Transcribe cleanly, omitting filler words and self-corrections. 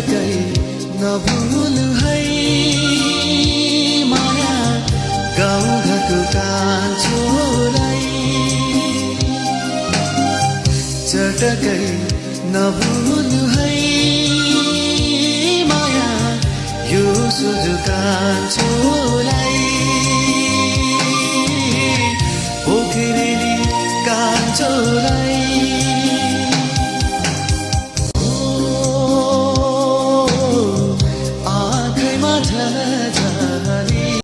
चटकै नभुल्नु है माया गाउँघरको कान्छोलाई चटकै नभुल्नु है माया यो सुझो कान्छोलाई पोखरेली कान्छोलाई